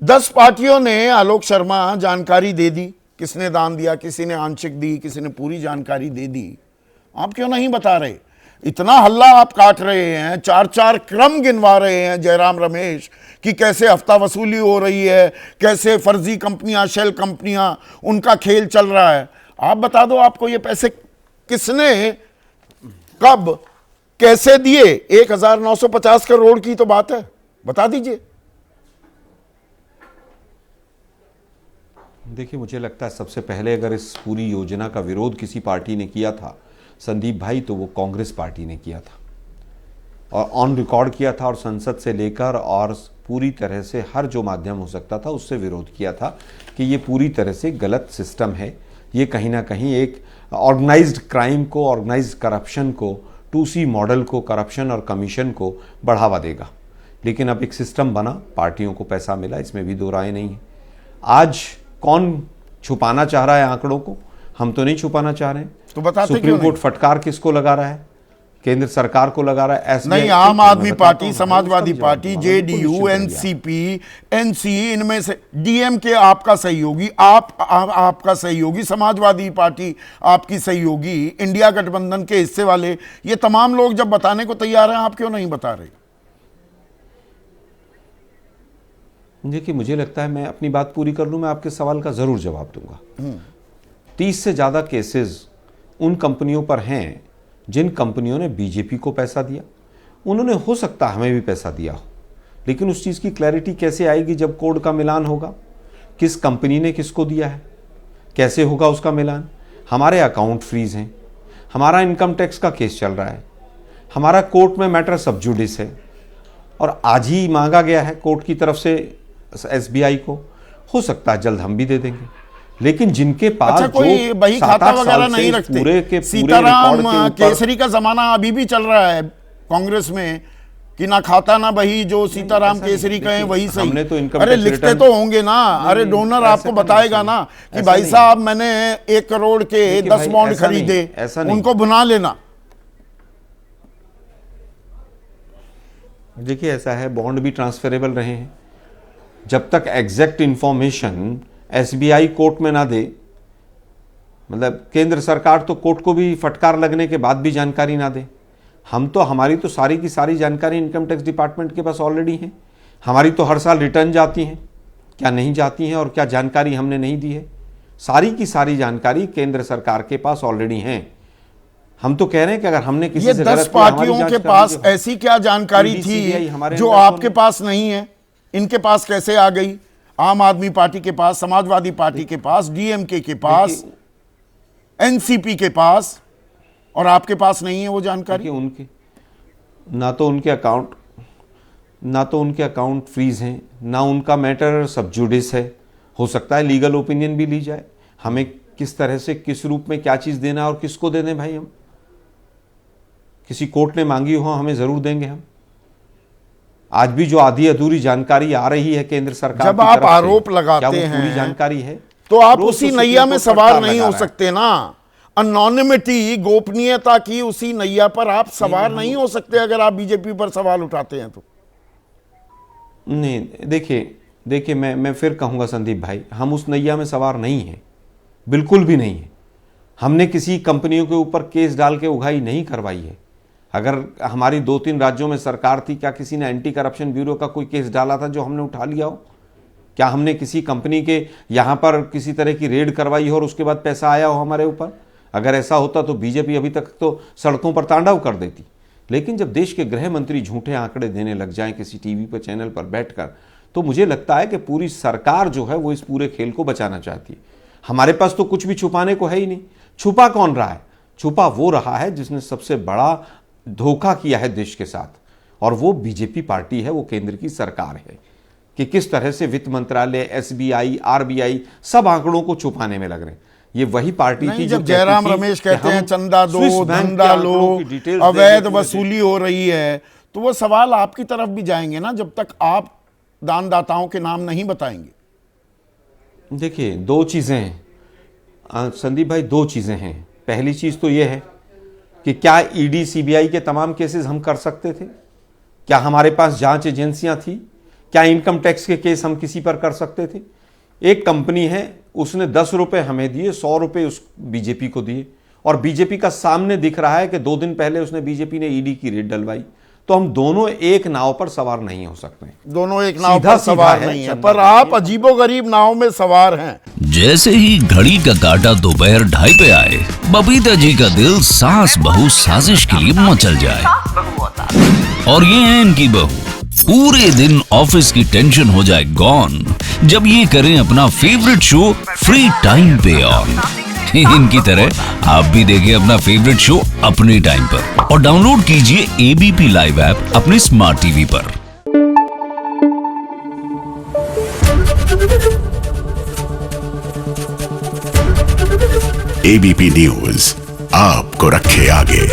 10 पार्टियों ने आलोक शर्मा जानकारी दे दी, किसने दान दिया, किसी ने आंशिक दी, किसी ने पूरी जानकारी दे दी। आप क्यों नहीं बता रहे? इतना हल्ला आप काट रहे हैं, चार चार क्रम गिनवा रहे हैं जयराम रमेश कि कैसे हफ्ता वसूली हो रही है, कैसे फर्जी कंपनियां, शेल कंपनियां, उनका खेल चल रहा है। आप बता दो, आपको ये पैसे किसने, कब, कैसे दिए? 1950 करोड़ की तो बात है, बता दीजिए। देखिए, मुझे लगता है सबसे पहले अगर इस पूरी योजना का विरोध किसी पार्टी ने किया था संदीप भाई, तो वो कांग्रेस पार्टी ने किया था, और ऑन रिकॉर्ड किया था, और संसद से लेकर और पूरी तरह से हर जो माध्यम हो सकता था उससे विरोध किया था कि ये पूरी तरह से गलत सिस्टम है। ये कहीं ना कहीं एक ऑर्गेनाइज्ड क्राइम को, ऑर्गेनाइज्ड करप्शन को, 2C मॉडल को, करप्शन और कमीशन को बढ़ावा देगा। लेकिन अब एक सिस्टम बना, पार्टियों को पैसा मिला, इसमें भी दो राय नहीं है। आज कौन छुपाना चाह रहा है आंकड़ों को? हम तो नहीं छुपाना चाह रहे हैं। तो बताते सुप्रीम कोर्ट फटकार किसको लगा रहा है? केंद्र सरकार को लगा रहा है। नहीं, आम आदमी party, Samajwadi party, JDU, NCP, NC, इनमें से डीएमके आपका सहयोगी, आपका सहयोगी, समाजवादी पार्टी आपकी सहयोगी, इंडिया गठबंधन के हिस्से वाले, ये तमाम लोग जब बताने को तैयार हैं, आप क्यों नहीं बता रहे? देखिए, मुझे लगता है, मैं अपनी बात पूरी कर लूं, मैं आपके सवाल का जरूर जवाब दूंगा। 30 से ज्यादा केसेस उन कंपनियों पर हैं जिन कंपनियों ने बीजेपी को पैसा दिया। उन्होंने हो सकता है हमें भी पैसा दिया हो, लेकिन उस चीज़ की क्लैरिटी कैसे आएगी जब कोड का मिलान होगा? किस कंपनी ने किसको दिया है, कैसे होगा उसका मिलान? हमारे अकाउंट फ्रीज हैं, हमारा इनकम टैक्स का केस चल रहा है, हमारा कोर्ट में मैटर सब जुडिस है, और आज ही मांगा गया है कोर्ट की तरफ से एसबीआई को। हो सकता है जल्द हम भी दे देंगे, लेकिन जिनके पास अच्छा, कोई बही खाता वगैरह नहीं रखते? पूरे के सीताराम केसरी का जमाना अभी भी चल रहा है कांग्रेस में कि ना खाता ना बही, जो सीताराम केसरी कहें वही सही। हमने तो इनकम अरे लिखते तो होंगे ना, अरे डोनर आपको बताएगा ना कि भाई साहब मैंने 1 करोड़ के 10 बॉन्ड खरीदे, उनको बुला लेना। देखिए, ऐसा है, बॉन्ड भी ट्रांसफरेबल रहे हैं। जब तक एग्जैक्ट इंफॉर्मेशन एसबीआई कोर्ट में ना दे, मतलब केंद्र सरकार तो कोर्ट को भी फटकार लगने के बाद भी जानकारी ना दे, हम तो, हमारी तो सारी की सारी जानकारी इनकम टैक्स डिपार्टमेंट के पास ऑलरेडी है। हमारी तो हर साल रिटर्न जाती हैं, क्या नहीं जाती हैं और क्या जानकारी हमने नहीं दी है, सारी की सारी जानकारी केंद्र सरकार के पास ऑलरेडी है। हम तो कह रहे हैं कि अगर हमने किसी से 10 पार्टियों के पास ऐसी क्या जानकारी थी जो आपके पास नहीं है? इनके पास कैसे आ गई? आम आदमी पार्टी के पास, समाजवादी पार्टी के पास, डीएमके के पास, एनसीपी के पास, और आपके पास नहीं है वो जानकारी? उनके ना तो उनके अकाउंट फ्रीज हैं, ना उनका मैटर सब जुडिस है। हो सकता है लीगल ओपिनियन भी ली जाए, हमें किस तरह से, किस रूप में क्या चीज देना और किसको दे दें भाई। हम किसी कोर्ट ने मांगी हो, हमें जरूर देंगे हम। आज भी जो आधी अधूरी जानकारी आ रही है केंद्र सरकार जब आप आरोप लगाते हैं, पूरी जानकारी है, तो आप उसी नैया में सवार नहीं हो सकते ना। अनोनिमिटी, गोपनीयता की उसी नैया पर आप सवार नहीं हो सकते अगर आप बीजेपी पर सवाल उठाते हैं तो। नहीं, देखिए मैं फिर कहूंगा संदीप भाई, हम उस नैया में सवार नहीं हैं, बिल्कुल भी नहीं है। हमने किसी कंपनियों के ऊपर केस डाल के उगाही नहीं करवाई है। अगर हमारी 2-3 राज्यों में सरकार थी, क्या किसी ने एंटी करप्शन ब्यूरो का कोई केस डाला था जो हमने उठा लिया हो? क्या हमने किसी कंपनी के यहां पर किसी तरह की रेड करवाई हो और उसके बाद पैसा आया हो हमारे ऊपर? अगर ऐसा होता तो बीजेपी अभी तक तो सड़कों पर तांडव कर देती। लेकिन जब देश के गृह मंत्री झूठे आंकड़े देने लग जाएं किसी टीवी पर, चैनल पर बैठकर, तो मुझे लगता है कि पूरी सरकार जो है वो इस पूरे खेल को बचाना चाहती है। हमारे पास तो कुछ भी छुपाने को है ही नहीं। छुपा कौन रहा है? छुपा वो रहा है जिसने सबसे बड़ा धोखा किया है देश के साथ, और वो बीजेपी पार्टी है, वो केंद्र की सरकार है। कि किस तरह से वित्त मंत्रालय, एसबीआई, आरबीआई सब आंकड़ों को छुपाने में लग रहे हैं। ये वही पार्टी थी जब जयराम रमेश कहते हैं चंदा दो, धंधा लो, अवैध वसूली हो रही है, तो वो सवाल आपकी तरफ भी जाएंगे ना, जब तक आप दानदाताओं के नाम नहीं बताएंगे। देखिए, 2 चीजें हैं संदीप भाई, 2 चीजें हैं। पहली चीज तो यह है कि क्या ईडी, सीबीआई के तमाम केसेस हम कर सकते थे? क्या हमारे पास जांच एजेंसियां थी? क्या इनकम टैक्स के केस हम किसी पर कर सकते थे? एक कंपनी है, उसने 10 रुपए हमें दिए, 100 रुपए उस बीजेपी को दिए, और बीजेपी का सामने दिख रहा है कि 2 दिन पहले उसने बीजेपी ने ईडी की रेड डलवाई। तो हम दोनों एक नाव पर सवार नहीं हो सकते। दोनों एक नाव सीधा पर सीधा सवार है, नहीं है, चंदा पर आप अजीबोगरीब नाव में सवार हैं। जैसे ही घड़ी का काटा दोपहर 2:30 पे आए, बबीता जी का दिल सास बहू साजिश के लिए मचल जाए। और ये है इनकी बहू, पूरे दिन ऑफिस की टेंशन हो जाए गॉन जब ये करें अपना फेवरेट शो फ्री टाइम पे ऑन। इनकी तरह आप भी देखिए अपना फेवरेट शो अपने टाइम पर और डाउनलोड कीजिए एबीपी लाइव ऐप अपने स्मार्ट टीवी पर। एबीपी न्यूज आपको रखे आगे।